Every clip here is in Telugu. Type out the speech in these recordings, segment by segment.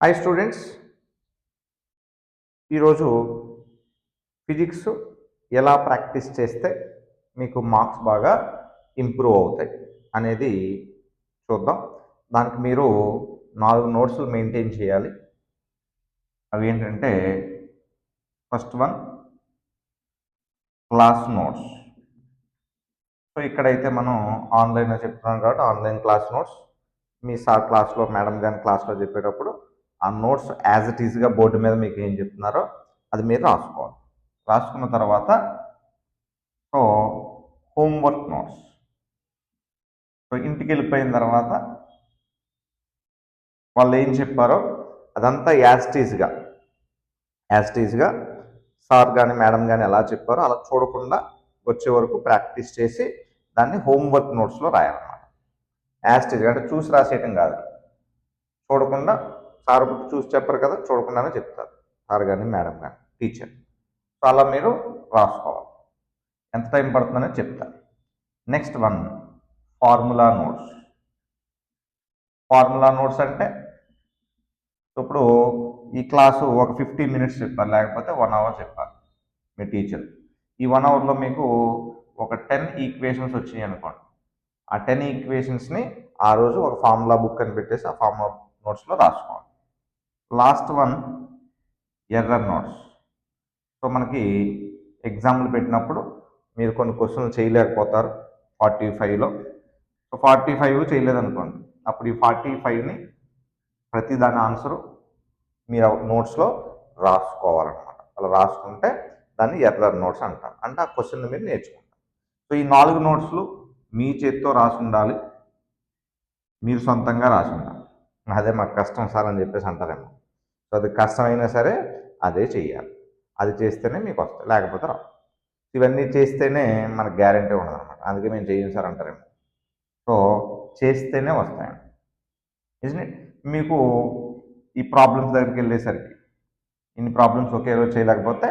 హాయ్ స్టూడెంట్స్, ఈరోజు ఫిజిక్స్ ఎలా ప్రాక్టీస్ చేస్తే మీకు మార్క్స్ బాగా ఇంప్రూవ్ అవుతాయి అనేది చూద్దాం. దానికి మీరు 4 నోట్స్లు మెయింటైన్ చేయాలి. అవి ఏంటంటే first one class notes. So ఇక్కడైతే మనం ఆన్లైన్లో చెప్తున్నాం కాబట్టి ఆన్లైన్ క్లాస్ నోట్స్. మీ సార్ క్లాస్లో మేడం కానీ క్లాస్లో చెప్పేటప్పుడు ఆ నోట్స్ యాజ్ ఇట్ ఈజ్గా బోర్డు మీద మీకు ఏం చెప్తున్నారో అది మీరు రాసుకోవాలి. రాసుకున్న తర్వాత సో హోంవర్క్ నోట్స్. సో ఇంటికి వెళ్ళిపోయిన తర్వాత వాళ్ళు ఏం చెప్పారో అదంతా యాజ్ టీజ్గా సార్ కానీ మేడం కానీ ఎలా చెప్పారో అలా చూడకుండా వచ్చే వరకు ప్రాక్టీస్ చేసి దాన్ని హోంవర్క్ నోట్స్లో రాయాలన్నమాట. యాజ్ టీజ్గా అంటే చూసి రాసేయటం కాదు, చూడకుండా సార్ చూసి చెప్పరు కదా, చూడకుండానే చెప్తారు సార్ కానీ మేడం కానీ టీచర్. సో అలా మీరు రాసుకోవాలి. ఎంత టైం పడుతుందని చెప్తారు. Next one formula notes. Formula notes అంటే ఇప్పుడు ఈ క్లాసు ఒక 15 మినిట్స్ చెప్పారు, లేకపోతే 1 అవర్ చెప్పారు మీ టీచర్. ఈ 1 అవర్లో మీకు ఒక 10 ఈక్వేషన్స్ వచ్చినాయి అనుకోండి. ఆ 10 ఈక్వేషన్స్ని ఆ రోజు ఒక ఫార్ములా బుక్ అని పెట్టేసి ఆ ఫార్ములా నోట్స్లో రాసుకోవాలి. Last one error notes. So మనకి ఎగ్జామ్లు పెట్టినప్పుడు మీరు కొన్ని క్వశ్చన్లు చేయలేకపోతారు 45లో. సో 45 చేయలేదనుకోండి, అప్పుడు ఈ 45ని ప్రతి దాని ఆన్సరు మీరు నోట్స్లో రాసుకోవాలన్నమాట. అలా రాసుకుంటే దాన్ని ఎర్రర్ నోట్స్ అంటారు. అంటే ఆ క్వశ్చన్ మీరు నేర్చుకుంటారు. సో ఈ 4 నోట్స్లు మీ చేతితో రాసి ఉండాలి, మీరు సొంతంగా రాసి ఉండాలి. అదే మాకు కష్టం సార్ అని చెప్పేసి అంటారేమో. సో అది కష్టమైనా సరే అదే చెయ్యాలి. అది చేస్తేనే మీకు వస్తాయి, లేకపోతే రావు. ఇవన్నీ చేస్తేనే మనకు గ్యారంటీ ఉండదు అనమాట. అందుకే మేము చేయం సార్ అంటారేమో. సో చేస్తేనే వస్తాయండి. నిజమే. మీకు ఈ ప్రాబ్లమ్స్ దగ్గరికి వెళ్ళేసరికి ఇన్ని ప్రాబ్లమ్స్ ఒకే రోజు చేయలేకపోతే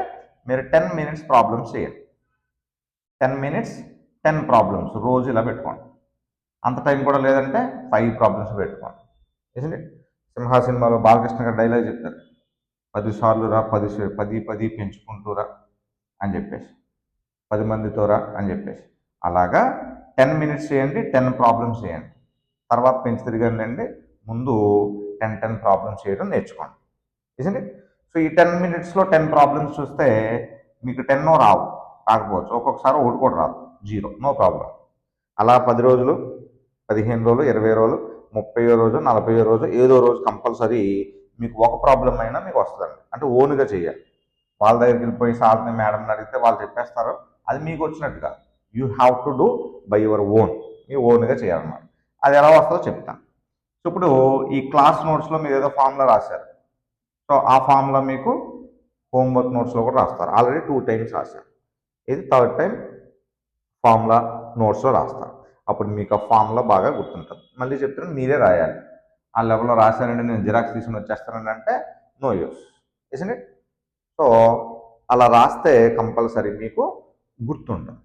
మీరు 10 మినిట్స్ ప్రాబ్లమ్స్ చేయండి. 10 మినిట్స్ 10 ప్రాబ్లమ్స్ రోజు ఇలా పెట్టుకోండి. అంత టైం కూడా లేదంటే 5 ప్రాబ్లమ్స్ పెట్టుకోండి. నిజమే. సింహా సినిమాలో బాలకృష్ణ గారు డైలాగ్ చెప్తారు, 10 సార్లు రా 10 పెంచుకుంటూరా అని చెప్పేసి, 10 మందితో రా అని చెప్పేసి. అలాగా 10 మినిట్స్ చేయండి, 10 ప్రాబ్లమ్స్ చేయండి. తర్వాత పెంచి తిరగండి. ముందు 10 ప్రాబ్లమ్స్ చేయడం నేర్చుకోండి. నిజండి. సో ఈ 10 మినిట్స్లో 10 ప్రాబ్లమ్స్ చూస్తే మీకు 10 రాకపోవచ్చు, ఒక్కొక్కసారి ఒకటి కూడా రాదు, 0, నో ప్రాబ్లం. అలా 10 రోజులు, 15 రోజులు, 20 రోజులు, 30 రోజు, 40 రోజు, ఏదో రోజు కంపల్సరీ మీకు ఒక ప్రాబ్లం అయినా మీకు వస్తుందండి. అంటే ఓన్గా చేయాలి. వాళ్ళ దగ్గరికి వెళ్ళిపోయి సార్ని మేడంని అడిగితే వాళ్ళు చెప్పేస్తారు, అది మీకు వచ్చినట్టుగా. You have to do by your own. మీ ఓన్గా చేయాలన్నమాట. అది ఎలా వస్తుందో చెప్తాను. సో ఇప్పుడు ఈ క్లాస్ నోట్స్లో మీరు ఏదో ఫార్ములా రాశారు. సో ఆ ఫార్ములా మీకు హోంవర్క్ నోట్స్లో కూడా రాస్తారు. ఆల్రెడీ 2 టైమ్స్ రాశారు. ఇది 3rd టైం ఫార్ములా నోట్స్లో రాస్తారు. అప్పుడు మీకు ఆ ఫార్ములా బాగా గుర్తుంటుంది. మళ్ళీ చెప్తున్నాను, మీరే రాయాలి. ఆ లెవెల్లో రాశానండి, నేను జిరాక్స్ తీసుకుని వచ్చేస్తానండి అంటే no use. Isn't it? So అలా రాస్తే కంపల్సరీ మీకు గుర్తుంటుంది.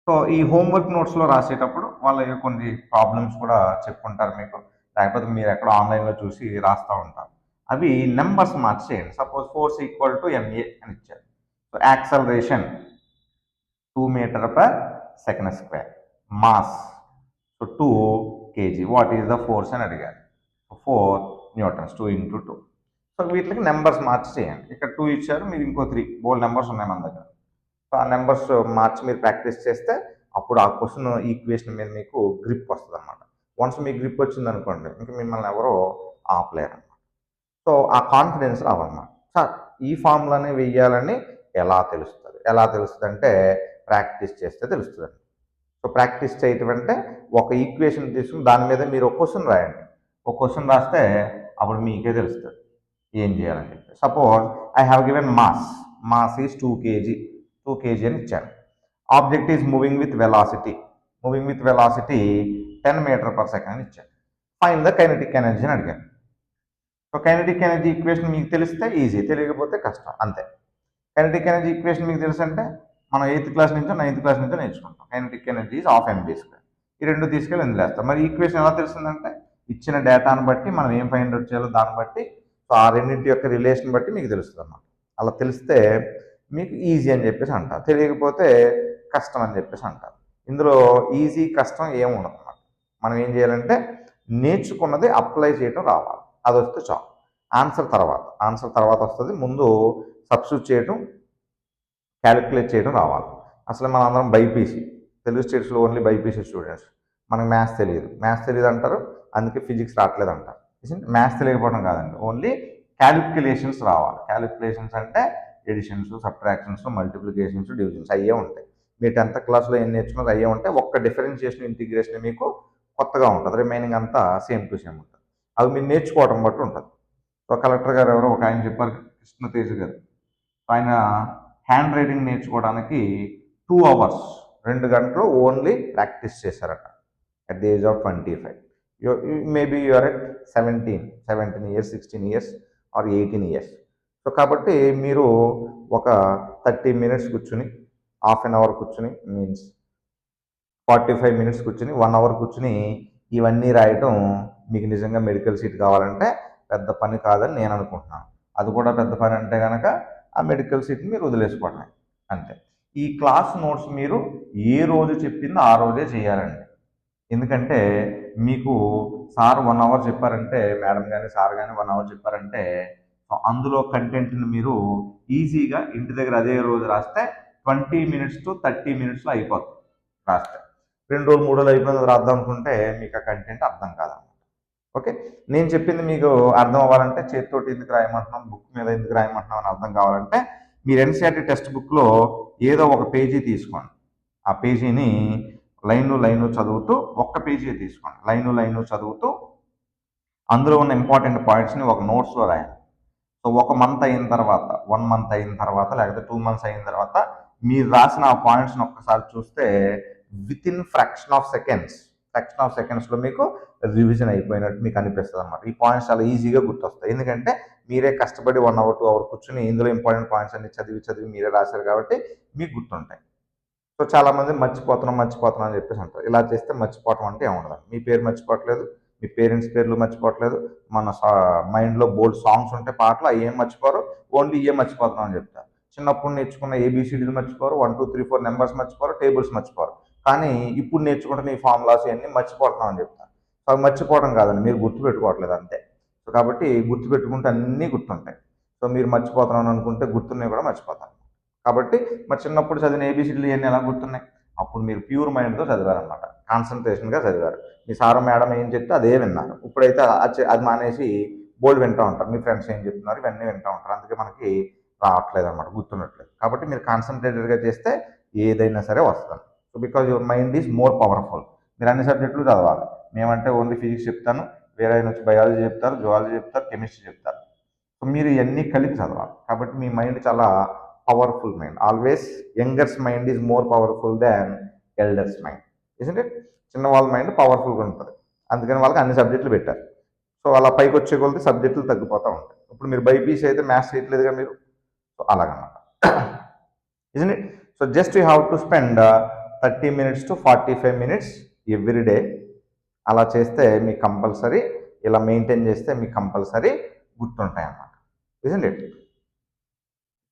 సో ఈ హోంవర్క్ నోట్స్లో రాసేటప్పుడు వాళ్ళ కొన్ని ప్రాబ్లమ్స్ కూడా చెప్పుకుంటారు మీకు, లేకపోతే మీరు ఎక్కడో ఆన్లైన్లో చూసి రాస్తూ ఉంటారు. అవి నెంబర్స్ మార్చేయండి. Suppose force equal to MA అని ఇచ్చారు. So acceleration 2 metre per second square, mass so 2 kg, what is the force అని అడిగారు. 4 న్యూటన్స్, 2 × 2. సో వీటికి నెంబర్స్ మార్చి చేయండి. ఇక్కడ 2 ఇచ్చారు, మీరు ఇంకో 3 బోల్డ్ నెంబర్స్ ఉన్నాయి మన దగ్గర. సో ఆ నెంబర్స్ మార్చి మీరు ప్రాక్టీస్ చేస్తే అప్పుడు ఆ క్వశ్చన్ ఈక్వేషన్ మీద మీకు గ్రిప్ వస్తుంది అనమాట. వన్స్ మీకు గ్రిప్ వచ్చింది అనుకోండి, ఇంకా మిమ్మల్ని ఎవరో ఆపలేరు అనమాట. సో ఆ కాన్ఫిడెన్స్ రావాలన్నమాట. సార్ ఈ ఫార్ములానే వెయ్యాలని ఎలా తెలుస్తుంది అంటే ప్రాక్టీస్ చేస్తే తెలుస్తుంది. సో ప్రాక్టీస్ చేయటం అంటే ఒక ఈక్వేషన్ తీసుకుని దాని మీద మీరు ఒక క్వశ్చన్ రాయండి. ఒక క్వశ్చన్ రాస్తే అప్పుడు మీకే తెలుస్తుంది ఏం చేయాలని చెప్పి. Suppose I have given mass is 2 kg అని ఇచ్చాను. Object is moving with velocity 10 metre per second అని ఇచ్చాను. ఫైండ్ ద కైనెటిక్ ఎనర్జీ అని అడిగాను. సో కైనెటిక్ ఎనర్జీ ఈక్వేషన్ మీకు తెలిస్తే ఈజీ, తెలియకపోతే కష్టం, అంతే. కైనెటిక్ ఎనర్జీ ఈక్వేషన్ మీకు తెలుసు అంటే మనం 8th క్లాస్ నుంచో 9th క్లాస్ నుంచో నేర్చుకుంటాం. Kinetic energy is ½ mv². ఈ రెండు తీసుకెళ్ళి ఇందులో వేస్తాం. మరి ఈక్వేషన్ ఎలా తెలిసిందంటే ఇచ్చిన డేటాను బట్టి మనం ఏం ఫైండ్ అవుట్ చేయాలో దాన్ని బట్టి సో ఆ రెండింటి యొక్క రిలేషన్ బట్టి మీకు తెలుస్తుంది అన్నమాట. అలా తెలిస్తే మీకు ఈజీ అని చెప్పేసి అంటారు, తెలియకపోతే కష్టం అని చెప్పేసి అంటారు. ఇందులో ఈజీ కష్టం ఏముండదు అన్నమాట. మనం ఏం చేయాలంటే నేర్చుకున్నది అప్లై చేయడం రావాలి, అది వస్తే చాలు. ఆన్సర్ తర్వాత వస్తుంది, ముందు సబ్స్టిట్యూట్ చేయడం, క్యాలిక్యులేట్ చేయడం రావాలి. అసలు మనం అందరం బైపీసీ, తెలుగు స్టేట్స్లో ఓన్లీ బైపీసీ స్టూడెంట్స్. మనకు మ్యాథ్స్ తెలియదు అంటారు, అందుకే ఫిజిక్స్ రావట్లేదు అంటారు. మ్యాథ్స్ తెలియకపోవడం కాదండి, ఓన్లీ క్యాలిక్యులేషన్స్ రావాలి. క్యాలిక్యులేషన్స్ అంటే ఎడిషన్స్, సబ్ట్రాక్షన్స్, మల్టిప్లికేషన్స్, డివిజన్స్ అయ్యే ఉంటాయి. మీరు 10th క్లాస్లో ఏం నేర్చుకున్నది అయ్యే ఉంటాయి. ఒక్క డిఫరెన్షియేషన్, ఇంటిగ్రేషన్ మీకు కొత్తగా ఉంటుంది, రిమైనింగ్ అంతా సేమ్ టు సేమ్ ఉంటుంది. అవి మీరు నేర్చుకోవడం బట్టి ఉంటుంది. ఒక కలెక్టర్ గారు ఎవరో ఒక ఆయన చెప్పారు, కృష్ణతేజ్ గారు, ఆయన హ్యాండ్ రైటింగ్ నేర్చుకోవడానికి 2 hours 2 గంటలు ఓన్లీ ప్రాక్టీస్ చేశారట at the age of 25. Maybe you are at 17 years, 16 years or 18 years. So కాబట్టి మీరు ఒక 30 minutes కూర్చుని, హాఫ్ అన్ అవర్ కూర్చుని, మీన్స్ 45 minutes కూర్చుని, 1 hour కూర్చుని ఇవన్నీ రాయటం మీకు నిజంగా మెడికల్ సీట్ కావాలంటే పెద్ద పని కాదని నేను అనుకుంటున్నాను. అది కూడా పెద్ద పని అంటే కనుక ఆ మెడికల్ సీట్ని మీరు వదిలేసుకోవడమే అంతే. ఈ క్లాస్ నోట్స్ మీరు ఏ రోజు చెప్పిందో ఆ రోజే చేయాలండి. ఎందుకంటే మీకు సార్ 1 hour చెప్పారంటే, మేడం కానీ సార్ కానీ 1 hour చెప్పారంటే అందులో కంటెంట్ని మీరు ఈజీగా ఇంటి దగ్గర అదే రోజు రాస్తే 20 minutes to 30 minutesలో అయిపోతుంది రాస్తే. 2 రోజులు 3 రోజులు అయిపోయింది రాద్దాం అనుకుంటే మీకు ఆ కంటెంట్ అర్థం కాదన్నమాట. ఓకే, నేను చెప్పింది మీకు అర్థం అవ్వాలంటే చేతితోటి ఎందుకు రాయమంటున్నాం, బుక్ మీద ఎందుకు రాయమంటున్నాం అని అర్థం కావాలంటే మీరు ఎన్సీఆర్టీ టెక్స్ట్ బుక్లో ఏదో ఒక పేజీ తీసుకోండి. ఆ పేజీని లైన్ చదువుతూ, ఒక్క పేజీ తీసుకోండి, లైన్ చదువుతూ అందులో ఉన్న ఇంపార్టెంట్ పాయింట్స్ని ఒక నోట్స్లో రాయండి. సో 1 month అయిన తర్వాత, 1 month అయిన తర్వాత, లేకపోతే 2 months అయిన తర్వాత మీరు రాసిన ఆ పాయింట్స్ని ఒక్కసారి చూస్తే వితిన్ ఫ్రాక్షన్ ఆఫ్ సెకండ్స్లో మీకు రివిజన్ అయిపోయినట్టు మీకు అనిపిస్తుంది అనమాట. ఈ పాయింట్స్ చాలా ఈజీగా గుర్తొస్తాయి, ఎందుకంటే మీరే కష్టపడి 1 hour 2 hour కూర్చుని ఇందులో ఇంపార్టెంట్ పాయింట్స్ అన్ని చదివి మీరే రాశారు కాబట్టి మీకు గుర్తుంటాయి. సో చాలామంది మర్చిపోతున్నాం అని చెప్పేసి అంటారు. ఇలా చేస్తే మర్చిపోవటం అంటే ఏముండదు. మీ పేరు మర్చిపోవట్లేదు, మీ పేరెంట్స్ పేర్లు మర్చిపోవట్లేదు, మన మైండ్లో బోల్డ్ సాంగ్స్ ఉంటే పాటలు అవి ఏం మర్చిపోరు, ఓన్లీ ఇవే మర్చిపోతున్నాం అని చెప్తారు. చిన్నప్పుడు నేర్చుకున్న ABCDలు మర్చిపోరు, 1 2 3 4 నెంబర్స్ మర్చిపోరు, టేబుల్స్ మర్చిపోరు. కానీ ఇప్పుడు నేర్చుకుంటున్న ఈ ఫార్ములాస్ ఇవన్నీ మర్చిపోతున్నాం అని చెప్తారు. సో అవి మర్చిపోవడం కాదండి, మీరు గుర్తుపెట్టుకోవట్లేదు అంతే. సో కాబట్టి గుర్తుపెట్టుకుంటే అన్నీ గుర్తుంటాయి. సో మీరు మర్చిపోతున్నాను అనుకుంటే గుర్తున్నాయి కూడా మర్చిపోతారు. కాబట్టి మరి చిన్నప్పుడు చదివిన ABCDలు ఇవన్నీ ఎలా గుర్తున్నాయి? అప్పుడు మీరు ప్యూర్ మైండ్తో చదివారనమాట, కాన్సన్ట్రేషన్గా చదివారు. మీ సార్ మేడం ఏం చెప్తే అదే విన్నారు. ఇప్పుడైతే అది మానేసి బోల్డ్ వింటూ ఉంటారు, మీ ఫ్రెండ్స్ ఏం చెప్తున్నారు ఇవన్నీ వింటూ ఉంటారు. అందుకే మనకి రావట్లేదు అనమాట, గుర్తున్నట్లేదు. కాబట్టి మీరు కాన్సన్ట్రేటెడ్గా చేస్తే ఏదైనా సరే వస్తుంది. So because your mind is more powerful. మీరు అన్ని సబ్జెక్టులు చదవాలి. మేమంటే ఓన్లీ ఫిజిక్స్ చెప్తాను, వేరే ఆయన వచ్చి బయాలజీ చెప్తారు, జువాలజీ చెప్తారు, కెమిస్ట్రీ చెప్తారు. సో మీరు ఇవన్నీ కలిపి చదవాలి. కాబట్టి మీ మైండ్ చాలా powerful mind. Always youngers mind is more powerful than elders mind, isn't it? చిన్న వాళ్ళ మైండ్ పవర్ఫుల్గా ఉంటుంది, అందుకని వాళ్ళకి అన్ని సబ్జెక్టులు పెట్టారు. సో అలా పైకి వచ్చే కొలది సబ్జెక్టులు తగ్గిపోతూ ఉంటాయి. ఇప్పుడు మీరు బైపీసీ అయితే మ్యాథ్స్ చేయట్లేదుగా మీరు, సో అలాగన్నమాట, isn't it? So just you have to spend 30 minutes to 45 minutes every day. అలా చేస్తే మీకు కంపల్సరీ, ఇలా మెయింటైన్ చేస్తే మీకు కంపల్సరీ గుర్తుంటాయి అన్నమాట, ఇజంట్ ఇట్?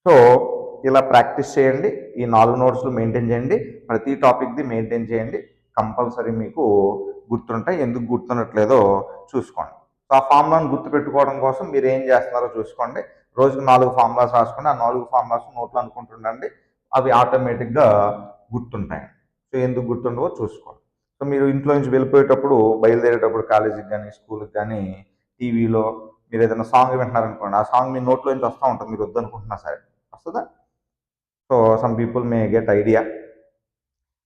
సో ఇలా ప్రాక్టీస్ చేయండి, ఈ 4 నోట్స్లు మెయింటైన్ చేయండి, ప్రతి టాపిక్ది మెయింటైన్ చేయండి, కంపల్సరీ మీకు గుర్తుంటాయి. ఎందుకు గుర్తుండట్లేదో చూసుకోండి. సో ఆ ఫార్ములాను గుర్తుపెట్టుకోవడం కోసం మీరు ఏం చేస్తున్నారో చూసుకోండి. రోజుకు 4 ఫార్ములాస్ రాసుకోండి, ఆ 4 ఫార్ములాస్ నోట్లు అనుకుంటుండండి, అవి ఆటోమేటిక్గా గుర్తుంటాయి. సో ఎందుకు గుర్తుండవో చూసుకోండి. సో మీరు ఇంట్లో నుంచి వెళ్ళిపోయేటప్పుడు, బయలుదేరేటప్పుడు కాలేజీకి కానీ స్కూల్కి కానీ టీవీలో మీరు ఏదైనా సాంగ్ వింటున్నారనుకోండి, ఆ సాంగ్ మీ నోట్లో నుంచి వస్తూ ఉంటుంది, మీరు వద్దనుకుంటున్నా సరే వస్తుందా? So some people may get idea,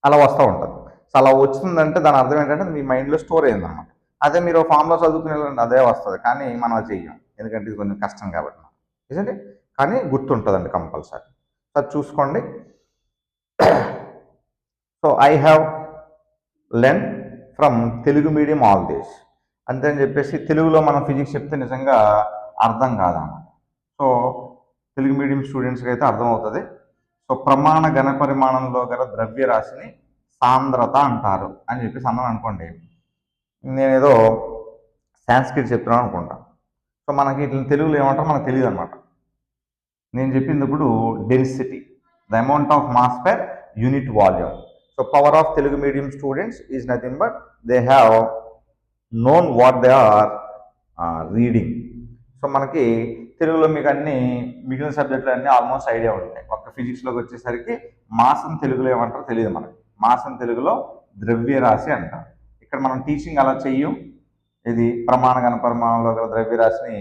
అలా వస్తూ ఉంటుంది. సో అలా వచ్చిందంటే దాని అర్థం ఏంటంటే మీ మైండ్లో స్టోర్ అయిందన్నమాట. అదే మీరు ఫామ్లో చదువుకునే అదే వస్తుంది, కానీ మనం అది చెయ్యం, ఎందుకంటే ఇది కొంచెం కష్టం కాబట్టి, నిజండి. కానీ గుర్తుంటుందండి కంపల్సరీ. సో చూసుకోండి. So I have learn from Telugu medium all days అంతే అని చెప్పేసి తెలుగులో మనం ఫిజిక్స్ చెప్తే నిజంగా అర్థం కాదన్నమాట. సో తెలుగు మీడియం స్టూడెంట్స్కి అయితే అర్థమవుతుంది. సో ప్రమాణ ఘనపరిమాణంలో గల ద్రవ్యరాశిని సాంద్రత అంటారు అని చెప్పేసి అన్నాను అనుకోండి, నేనేదో సాంస్క్రిట్ చెప్తున్నాం అనుకుంటా. సో మనకి ఇట్లా తెలుగులో ఏమంటారో మనకు తెలియదు అనమాట. నేను చెప్పింది ఇప్పుడు density, the amount of mass per unit volume. So power of Telugu medium students is nothing but they have known what they are reading. So మనకి తెలుగులో మీకు అన్ని మిగిలిన సబ్జెక్టులు అన్నీ ఆల్మోస్ట్ ఐడియా ఉంటాయి. ఒక్క ఫిజిక్స్లోకి వచ్చేసరికి మాస్ అని తెలుగులో ఏమంటారో తెలియదు మనకి. మాస్ అని తెలుగులో ద్రవ్యరాశి అంటారు. ఇక్కడ మనం టీచింగ్ అలా చెయ్యం. ఇది ప్రమాణ గణపరిమాణంలో గల ద్రవ్యరాశిని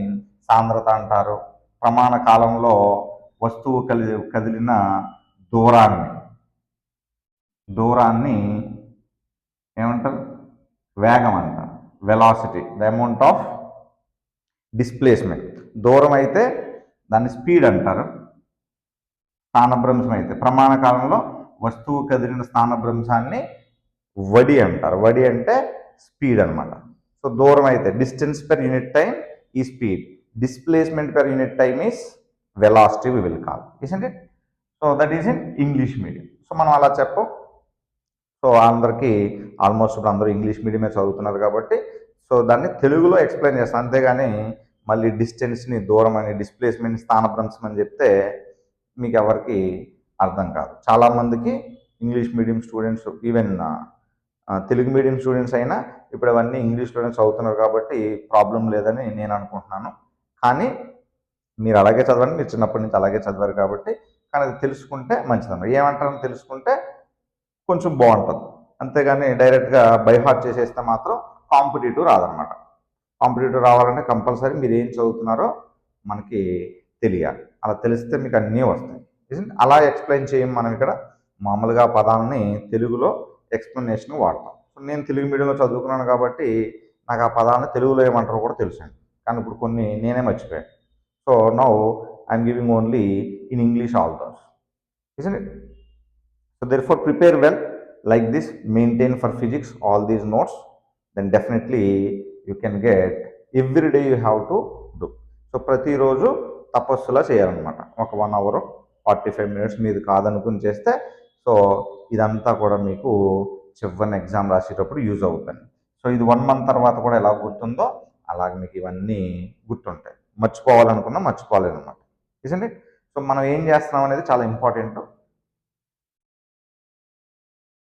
సాంద్రత అంటారు. ప్రమాణ కాలంలో వస్తువు కదిలిన దూరాన్ని ఏమంటారు? వేగం అంటారు. Velocity, the amount of displacement. దూరం అయితే దాన్ని స్పీడ్ అంటారు. స్థానభ్రంశం అయితే ప్రమాణ కాలంలో వస్తువు కదిలిన స్థానభ్రంశాన్ని వడి అంటారు. వడి అంటే స్పీడ్ అనమాట. సో దూరం అయితే distance per unit time is speed, displacement per unit time is velocity we will call, isn't it? So that is in English medium. So మనం అలా చెప్పం. సో అందరికీ ఆల్మోస్ట్ ఇప్పుడు అందరూ ఇంగ్లీష్ మీడియమే చదువుతున్నారు కాబట్టి సో దాన్ని తెలుగులో ఎక్స్ప్లెయిన్ చేస్తాను. అంతేగాని మళ్ళీ డిస్టెన్స్ని దూరం అని, డిస్ప్లేస్మెంట్ స్థానభ్రంశం అని చెప్తే మీకు ఎవరికి అర్థం కాదు. చాలామందికి English medium students, even Telugu medium students అయినా ఇప్పుడు అవన్నీ ఇంగ్లీష్ స్టూడెంట్స్ అవుతున్నారు కాబట్టి ప్రాబ్లం లేదని నేను అనుకుంటున్నాను. కానీ మీరు అలాగే చదవండి, మీరు చిన్నప్పటి నుంచి అలాగే చదివారు కాబట్టి. కానీ అది తెలుసుకుంటే మంచిదన్నమాట. ఏమంటారని తెలుసుకుంటే కొంచెం బాగుంటుంది. అంతేగాని డైరెక్ట్గా బై హార్ట్ చేసేస్తే మాత్రం కాంపిటేటివ్ రాదనమాట. కాంపిటేటివ్ రావాలంటే కంపల్సరీ మీరు ఏం చదువుతున్నారో మనకి తెలియాలి. అలా తెలిస్తే మీకు అన్నీ వస్తాయి. అలా ఎక్స్ప్లెయిన్ చేయం. మనం ఇక్కడ మామూలుగా పదాలని తెలుగులో ఎక్స్ప్లెనేషన్ వాడతాం. సో నేను తెలుగు మీడియంలో చదువుకున్నాను కాబట్టి నాకు ఆ పదాలను తెలుగులో ఏమంటారో కూడా తెలుసండి. కానీ ఇప్పుడు కొన్ని నేనే మర్చిపోయాను. So now I'm giving only in English all those, isn't it? So therefore prepare well like this, maintain for physics all these notes, then definitely you can get, every day you have to do. So ప్రతిరోజు తపస్సులా చేయాలన్నమాట. ఒక 1 hour 45 minutes మీరు కాదనుకుని చేస్తే సో ఇదంతా కూడా మీకు చివరిన ఎగ్జామ్ రాసేటప్పుడు యూజ్ అవుతుంది. సో ఇది 1 month తర్వాత కూడా ఎలా గుర్తుందో అలాగే మీకు ఇవన్నీ గుర్తుంటాయి. మర్చిపోవాలనుకున్నా మర్చిపోలేదన్నమాట, ఇస్ంట్ ఇట్? సో మనం ఏం చేస్తున్నాం అనేది చాలా ఇంపార్టెంట్.